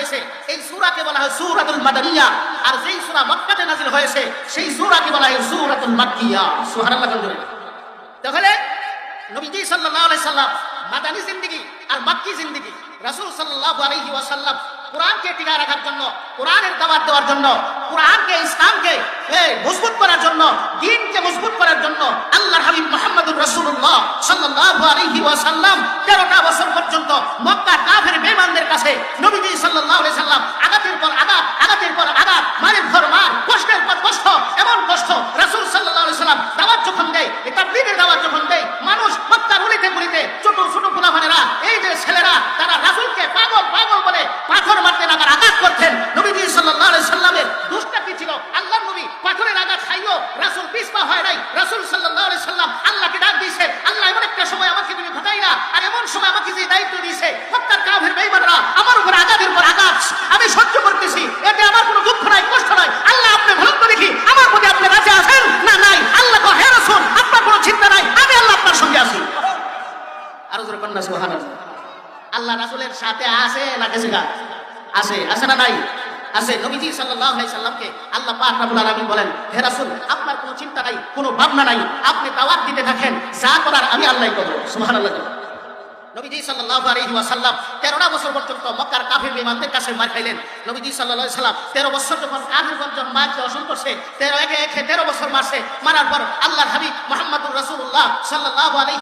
হয়েছে এই সূরাকে বলা হয় সূরাতুল মাদানিয়া, আর যেই সূরা মক্কাতে নাযিল হয়েছে সেই সূরাকে বলা হয় সূরাতুল মাক্কিয়া। সুবহানাল্লাহ। তাহলে নবীজি সাল্লাল্লাহু আলাইহি সাল্লাম মাদানী জিন্দেগি আর মাক্কি জিন্দেগি, রাসূল সাল্লাল্লাহু আলাইহি ওয়াসাল্লাম কোরআনকে টিকায় রাখার জন্য, কোরআনের দাওয়াত দেওয়ার জন্য, কোরআনকে ইসলামকে মজবুত করার জন্য, দ্বীনকে মজবুত করার জন্য আল্লাহর হাবিব মুহাম্মদুর রাসূলুল্লাহ সাল্লাল্লাহু আলাইহি ওয়াসাল্লাম 13টা বছর পর্যন্ত মক্কা কাফের বেঈমানদের কাছে নবীজি সাল্লাল্লাহু আলাইহি সাল্লাম আঘাতের পর আঘাত, আঘাতের পর আঘাত, মারের পর মার, কষ্টের পর কষ্ট, এমন কষ্ট রাসূল সাল্লাল্লাহু আলাইহি সাল্লাম দাওয়াত যখন দেয়, এই তাবলীগের দাওয়াত যখন দেয়, মানুষ মক্কার গলিতে গলিতে ছোট ছোট পোলাপানেরা, এই যে ছেলেরা, তারা রাসূলকে পাগল পাগল বলে পাথর মারতেন, আবার আঘাত করতেন। নবীজি সাল্লাল্লাহু আলাইহি সাল্লামের দোষটা কি ছিল? আল্লাহর নবী পাথরের আঘাত খাইও, রাসূল পিছপা হয় নাই। রাসূল সাল্লাল্লাহু আলাইহি সাল্লাম আল্লাহকে ডাক দিয়েছে, আল্লাহ এমন একটা সময় আমাকে তুমি ঘটাইলা, আর এমন সময় আমাকে যে দায়িত্ব দিয়েছে, মক্কার কাফের বেঈমানরা আমার উপর আঘাতের পর আঘাত আমি সহ্য করতেছি, এতে আমার কোনো দুঃখ নাই, কষ্ট নাই। আল্লাহ আপনি ভালো করে দেখি আমার প্রতি আপনি রাজি আছেন না নাই? আল্লাহ কয়, হে রাসূল আপনার কোনো চিন্তা নাই, আমি আল্লাহ আপনার সঙ্গে আছি। আরো জোরে বলেন সুবহানাল্লাহ। আল্লাহ রাসূলের সাথে আছে না গেছে গা? আছে, আছে না নাই? আছে। নবীজি সাল্লাল্লাহু আলাইহি সাল্লামকে আল্লাহ পাক রব্বুল আলামিন বলেন, হে রাসূল আপনার কোনো চিন্তা নাই, কোনো ভাবনা নাই, আপনি দাওয়াত দিতে থাকেন, যা করার আমি আল্লাহই করব। সুবহানাল্লাহ। নবীজি সাল্লাল্লাহু আলাইহি ওয়াসাল্লাম 13টা বছর পর্যন্ত মক্কার কাফির বেঈমানদের কাছে মার খাইলেন। নবীজি সাল্লাল্লাহু আলাইহি সাল্লাম 13 বছর যখন কাফিরগণ মারতে অসহ্য করছে, 13 বছর মারছে, মারার পর আল্লাহর হাবিব মুহাম্মদুর রাসূলুল্লাহ সাল্লাল্লাহু আলাইহি